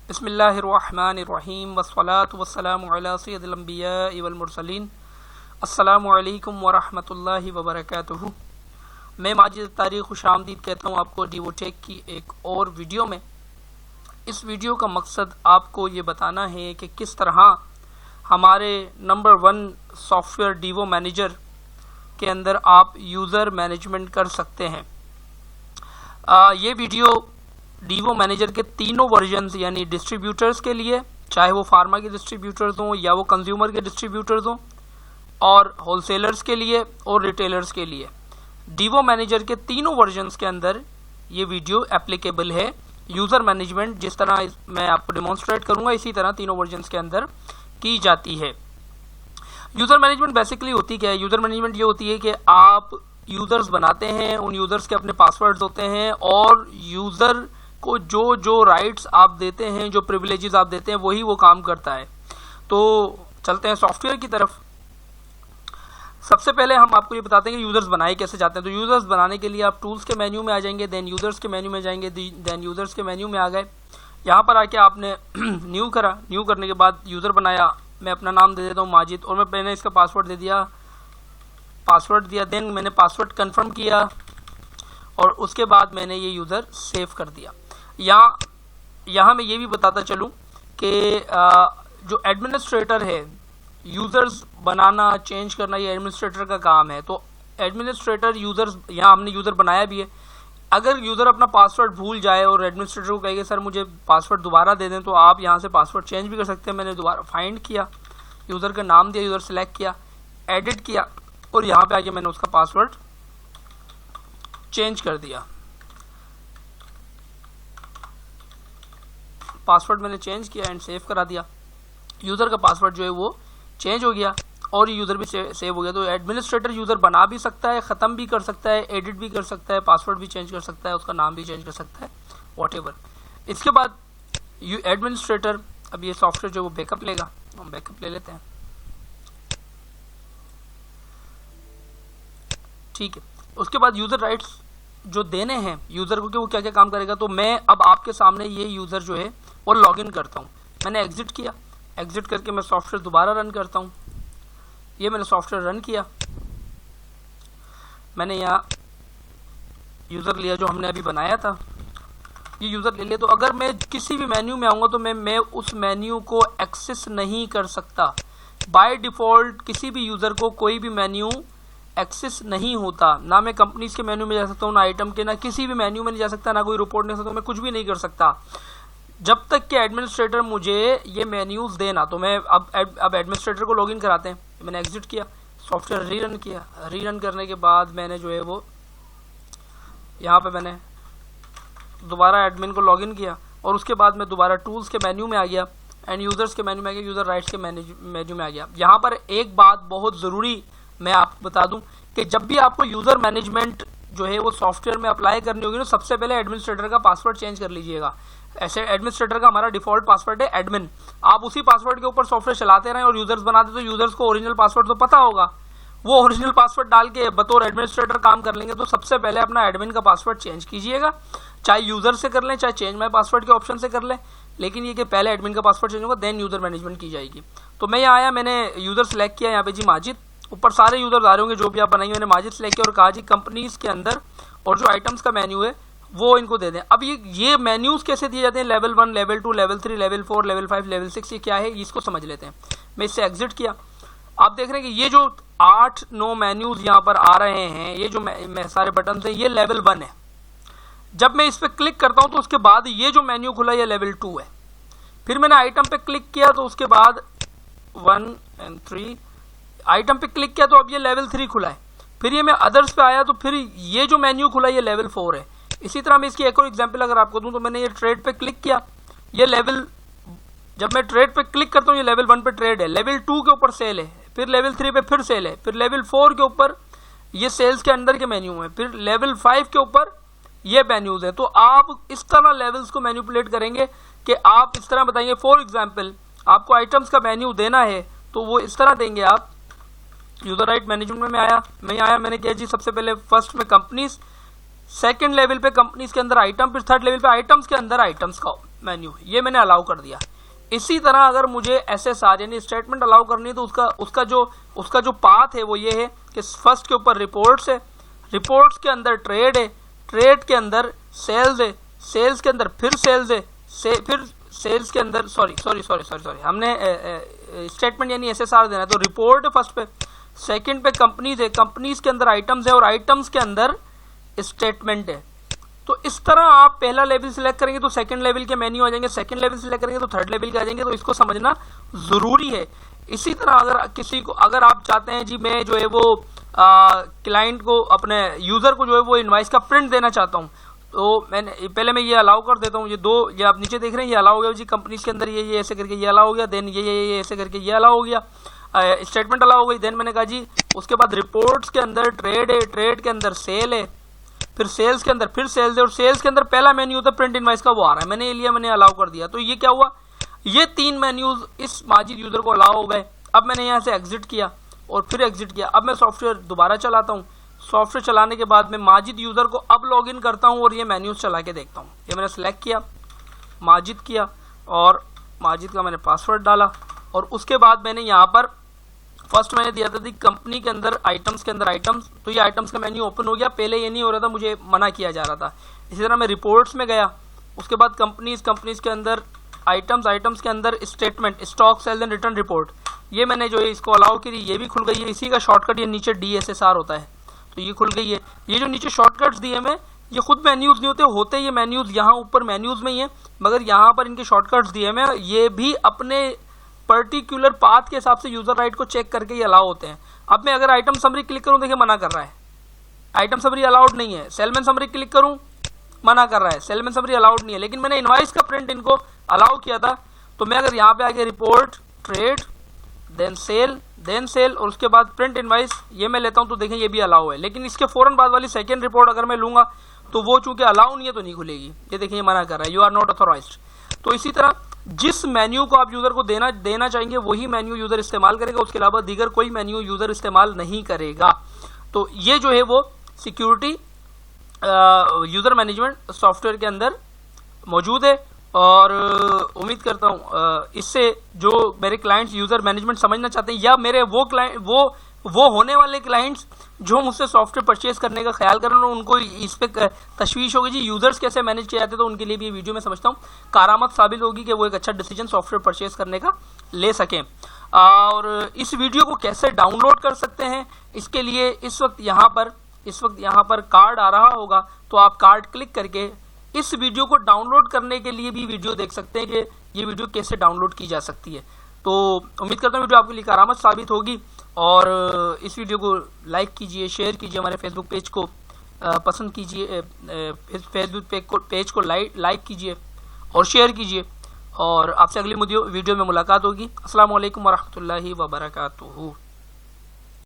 बिस्मिल्लाहिर्रहमानिर्रहीम वस्सलातु वस्सलामु अला सय्यदिल अंबियाइ वल मुरसलीन। अस्सलामु अलैकुम वरहमतुल्लाहि वबरकातुहू। मैं माजिद तारीख़ खुशामदीद कहता हूँ आपको डिवोटेक की एक और वीडियो में। इस वीडियो का मकसद आपको ये बताना है कि किस तरह हमारे नंबर 1 सॉफ्टवेयर डिवो मैनेजर के अंदर आप यूज़र मैनेजमेंट कर सकते हैं। ये वीडियो डिवो मैनेजर के तीनों वर्जन्स यानी डिस्ट्रीब्यूटर्स के लिए, चाहे वो फार्मा के डिस्ट्रीब्यूटर्स हों या वो कंज्यूमर के डिस्ट्रीब्यूटर्स हों, और होलसेलर्स के लिए और रिटेलर्स के लिए, डिवो मैनेजर के तीनों वर्जन्स के अंदर ये वीडियो एप्लीकेबल है। यूज़र मैनेजमेंट जिस तरह मैं आपको डिमॉन्स्ट्रेट करूंगा इसी तरह तीनों वर्जन्स के अंदर की जाती है। यूज़र मैनेजमेंट बेसिकली होती क्या है? यूज़र मैनेजमेंट ये होती है कि आप यूज़र्स बनाते हैं, उन यूज़र्स के अपने पासवर्ड्स होते हैं और यूज़र को जो जो राइट्स आप देते हैं, जो प्रिविलेजेस आप देते हैं, वही वो काम करता है। तो चलते हैं सॉफ्टवेयर की तरफ। सबसे पहले हम आपको ये बताते हैं कि यूज़र्स बनाए कैसे जाते हैं। तो यूज़र्स बनाने के लिए आप टूल्स के मेन्यू में आ जाएंगे, देन यूज़र्स के मेन्यू में जाएंगे, देन यूज़र्स के मेन्यू में आ गए। यहाँ पर आके आपने न्यू करा, न्यू करने के बाद यूज़र बनाया। मैं अपना नाम दे देता हूँ माजिद, और मैंने इसका पासवर्ड दे दिया, पासवर्ड दिया, देन मैंने पासवर्ड कंफर्म किया और उसके बाद मैंने ये यूज़र सेव कर दिया। यहाँ मैं ये भी बताता चलूँ कि जो एडमिनिस्ट्रेटर है, यूज़र्स बनाना चेंज करना ये एडमिनिस्ट्रेटर का काम है। तो एडमिनिस्ट्रेटर यूज़र्स, यहाँ हमने यूज़र बनाया भी है। अगर यूज़र अपना पासवर्ड भूल जाए और एडमिनिस्ट्रेटर को कहेगा सर मुझे पासवर्ड दोबारा दे दें, तो आप यहाँ से पासवर्ड चेंज भी कर सकते हैं। मैंने दोबारा फाइंड किया, यूज़र का नाम दिया, यूज़र सेलेक्ट किया, एडिट किया और यहाँ पे आके मैंने उसका पासवर्ड चेंज कर दिया। पासवर्ड मैंने चेंज किया एंड सेव करा दिया। यूज़र का पासवर्ड जो है वो चेंज हो गया और ये यूज़र भी सेव हो गया। तो एडमिनिस्ट्रेटर यूज़र बना भी सकता है, ख़त्म भी कर सकता है, एडिट भी कर सकता है, पासवर्ड भी चेंज कर सकता है, उसका नाम भी चेंज कर सकता है, व्हाटएवर। इसके बाद एडमिनिस्ट्रेटर, अब ये सॉफ्टवेयर जो वो बैकअप लेगा, हम बैकअप ले लेते हैं, ठीक है। उसके बाद यूज़र राइट्स जो देने हैं यूज़र को कि वो क्या क्या काम करेगा। तो मैं अब आपके सामने ये यूज़र जो है वो लॉगिन करता हूँ। मैंने एग्जिट किया, एग्जिट करके मैं सॉफ्टवेयर दोबारा रन करता हूँ। ये मैंने सॉफ्टवेयर रन किया, मैंने यहाँ यूज़र लिया जो हमने अभी बनाया था, ये यूज़र ले लिया। तो अगर मैं किसी भी मेन्यू में आऊँगा तो मैं उस मेन्यू को एक्सेस नहीं कर सकता। बाय डिफ़ॉल्ट किसी भी यूज़र को कोई भी मेन्यू एक्सेस नहीं होता। ना मैं कंपनीज के मेन्यू में जा सकता हूँ, ना आइटम के, ना किसी भी मेन्यू में नहीं जा सकता, ना कोई रिपोर्ट नहीं सकता, मैं कुछ भी नहीं कर सकता जब तक कि एडमिनिस्ट्रेटर मुझे ये मेन्यूज देना। तो मैं अब एडमिनिस्ट्रेटर को लॉगिन कराते हैं। मैंने एग्जिट किया, सॉफ्टवेयर रीरन किया, रीरन करने के बाद मैंने जो है वो यहाँ पे मैंने दोबारा एडमिन को लॉगिन किया और उसके बाद मैं दोबारा टूल्स के मेन्यू में आ गया एंड यूज़र्स के मेन्यू में आ गया, यूज़र राइट्स के मेन्यू में आ गया। यहाँ पर एक बात बहुत ज़रूरी मैं आपको बता दूं कि जब भी आपको यूज़र मैनेजमेंट जो है वो सॉफ्टवेयर में अप्लाई करनी होगी ना, सबसे पहले एडमिनिस्ट्रेटर का पासवर्ड चेंज कर लीजिएगा। ऐसे एडमिनिस्ट्रेटर का हमारा डिफ़ॉल्ट पासवर्ड है एडमिन। आप उसी पासवर्ड के ऊपर सॉफ्टवेयर चलाते रहें और यूज़र्स बनाते, तो यूज़र्स को ओरिजिनल पासवर्ड तो पता होगा, वो ओरिजिनल पासवर्ड डाल के बतौर एडमिनिस्ट्रेटर काम कर लेंगे। तो सबसे पहले अपना एडमिन का पासवर्ड चेंज कीजिएगा, चाहे यूज़र से कर लें, चाहे चेंज माई पासवर्ड के ऑप्शन से कर लें, लेकिन ये कि पहले एडमिन का पासवर्ड चेंज होगा, देन यूज़र मैनेजमेंट की जाएगी। तो मैं यहाँ आया, मैंने यूज़र सेलेक्ट किया, यहाँ पे जी माजिद, ऊपर सारे यूज़र आ रहे होंगे जो भी आप बनाएंगे। मैंने माजिद सेलेक्ट किया और कहा जी कंपनीज के अंदर और जो आइटम्स का मेन्यू है वो इनको दे दें। अब ये मेन्यूज़ कैसे दिए जाते हैं, level 1, level 2, level 3, level 4, level 5, level 6, ये क्या है इसको समझ लेते हैं। मैं इससे एग्जिट किया। आप देख रहे हैं कि ये जो 8-9 मेन्यूज़ यहाँ पर आ रहे हैं, ये जो मैं सारे बटन हैं, ये लेवल 1 है। जब मैं इस पर क्लिक करता हूँ तो उसके बाद ये जो मेन्यू खुला ये लेवल 2 है। फिर मैंने आइटम पे क्लिक किया तो उसके बाद 1 और 3 आइटम पे क्लिक किया तो अब ये लेवल 3 खुला है। फिर ये मैं अदर्स पे आया तो फिर ये जो मेन्यू खुला ये लेवल 4 है। इसी तरह मैं इसकी एक और एग्जांपल अगर आपको दूं तो मैंने ये ट्रेड पे क्लिक किया, ये लेवल, जब मैं ट्रेड पे क्लिक करता हूँ ये लेवल 1 पे ट्रेड है, लेवल 2 के ऊपर सेल है, फिर लेवल 3 पे फिर सेल है, फिर लेवल 4 के ऊपर ये सेल्स के अंदर के मेन्यू है, फिर लेवल 5 के ऊपर ये मेन्यूज है। तो आप इस तरह लेवल्स को मैनिपुलेट करेंगे कि आप इस तरह बताएंगे, फॉर एग्जाम्पल आपको आइटम्स का मेन्यू देना है तो वो इस तरह देंगे आप। यूज़र राइट मैनेजमेंट में आया, मैंने किया जी सबसे पहले फर्स्ट में कंपनीज, सेकंड लेवल पे कंपनीज के अंदर आइटम, फिर थर्ड लेवल पे आइटम्स के अंदर आइटम्स का मेन्यू, ये मैंने अलाउ कर दिया। इसी तरह अगर मुझे SSR यानी स्टेटमेंट अलाउ करनी है तो उसका जो पाथ है वो ये है कि फर्स्ट के ऊपर रिपोर्ट्स है, रिपोर्ट्स के अंदर ट्रेड है, ट्रेड के अंदर सेल्स है, सेल्स के अंदर फिर सेल्स है, फिर सेल्स के अंदर सॉरी हमने स्टेटमेंट यानी SSR देना है तो रिपोर्ट है फर्स्ट पे, सेकंड पे कंपनीज है, कंपनीज के अंदर आइटम्स है और आइटम्स के अंदर स्टेटमेंट है। तो इस तरह आप पहला लेवल सिलेक्ट करेंगे तो सेकंड लेवल के मेन्यू आ जाएंगे, सेकंड लेवल सिलेक्ट करेंगे तो थर्ड लेवल के आ जाएंगे। तो इसको समझना जरूरी है। इसी तरह अगर आप चाहते हैं जी मैं जो है वो क्लाइंट को अपने यूजर को जो है वो इनवाइस का प्रिंट देना चाहता हूँ, तो पहले मैं ये अलाउ कर देता हूँ। ये आप नीचे देख रहे हैं ये अलाउ हो गया जी, कंपनीज के अंदर ये ऐसे करके ये अलाउ हो गया, देन ये ऐसे करके ये अलाउ हो गया, स्टेटमेंट अलाउ हो गई। देन मैंने कहा जी उसके बाद रिपोर्ट्स के अंदर ट्रेड है, ट्रेड के अंदर सेल है, फिर सेल्स के अंदर फिर सेल्स है और सेल्स के अंदर पहला मेन्यू होता है प्रिंट इनवाइस का, वो आ रहा है, मैंने ये लिया, मैंने अलाउ कर दिया। तो ये क्या हुआ, ये 3 मेन्यूज इस माजिद यूजर को अलाउ हो गए। अब मैंने यहाँ से एग्जिट किया और फिर एग्जिट किया। अब मैं सॉफ्टवेयर दोबारा चलाता हूँ, सॉफ्टवेयर चलाने के बाद मैं माजिद यूजर को अब लॉग इन करता हूँ और ये मेन्यूज चला के देखता हूँ। ये मैंने सेलेक्ट किया, माजिद किया और माजिद का मैंने पासवर्ड डाला और उसके बाद मैंने यहाँ पर फर्स्ट मैंने दिया था कंपनी के अंदर आइटम्स के अंदर आइटम्स, तो ये आइटम्स का मेन्यू ओपन हो गया। पहले ये नहीं हो रहा था, मुझे मना किया जा रहा था। इसी तरह मैं रिपोर्ट्स में गया, उसके बाद कंपनीज के अंदर आइटम्स के अंदर statement, stock sales and return report, ये मैंने जो है इसको अलाउ की, ये भी खुल गई है। इसी का शॉर्टकट ये नीचे DSSR होता है, तो ये खुल गई है। ये जो नीचे शॉर्टकट्स दिए मैं, ये खुद मेन्यूज नहीं होते ये मेन्यूज यहाँ ऊपर मेन्यूज में ही है, मगर यहाँ पर इनके शॉर्टकट्स दिए मैं, ये भी अपने पर्टिकुलर पाथ के हिसाब से यूजर राइट को चेक करके ये अलाउ होते हैं। अब मैं अगर आइटम समरी क्लिक करूं, देखिए मना कर रहा है, आइटम समरी अलाउड नहीं है। सेलमैन समरी क्लिक करूं, मना कर रहा है, सेलमैन समरी अलाउड नहीं है। लेकिन मैंने इनवाइस का प्रिंट इनको अलाउ किया था, तो मैं अगर यहाँ पे आके रिपोर्ट ट्रेड देन सेल और उसके बाद प्रिंट इनवाइस ये मैं लेता हूँ, तो देखें ये भी अलाउ है। लेकिन इसके फौरन बाद वाली सेकेंड रिपोर्ट अगर मैं लूंगा तो वो चूंकि अलाउ नहीं है तो नहीं खुलेगी। ये देखिए ये मना कर रहा है, यू आर नॉट ऑथोराइज्ड। तो इसी तरह जिस मेन्यू को आप यूजर को देना चाहेंगे वही मेन्यू यूजर इस्तेमाल करेगा, उसके अलावा दीगर कोई मेन्यू यूजर इस्तेमाल नहीं करेगा। तो ये जो है वो सिक्योरिटी यूजर मैनेजमेंट सॉफ्टवेयर के अंदर मौजूद है और उम्मीद करता हूँ इससे जो मेरे क्लाइंट्स यूजर मैनेजमेंट समझना चाहते हैं या मेरे वो होने वाले क्लाइंट्स जो मुझसे सॉफ्टवेयर परचेज करने का ख्याल कर रहे हैं, उनको इस पे तशवीश होगी जी यूजर्स कैसे मैनेज किए जाते हैं, तो उनके लिए भी ये वीडियो मैं समझता हूँ कारामद साबित होगी कि वो एक अच्छा डिसीजन सॉफ्टवेयर परचेज करने का ले सकें। और इस वीडियो को कैसे डाउनलोड कर सकते हैं, इसके लिए इस वक्त यहाँ पर कार्ड आ रहा होगा, तो आप कार्ड क्लिक करके इस वीडियो को डाउनलोड करने के लिए भी वीडियो देख सकते हैं कि ये वीडियो कैसे डाउनलोड की जा सकती है। तो उम्मीद करता हूँ वीडियो आपके लिए कारामद साबित होगी और इस वीडियो को लाइक कीजिए, शेयर कीजिए, हमारे फेसबुक पेज को पसंद कीजिए, फेसबुक पेज को लाइक कीजिए और शेयर कीजिए और आपसे अगली वीडियो में मुलाकात होगी। अस्सलाम वालेकुम वरहमतुल्लाहि वबरकातुहू।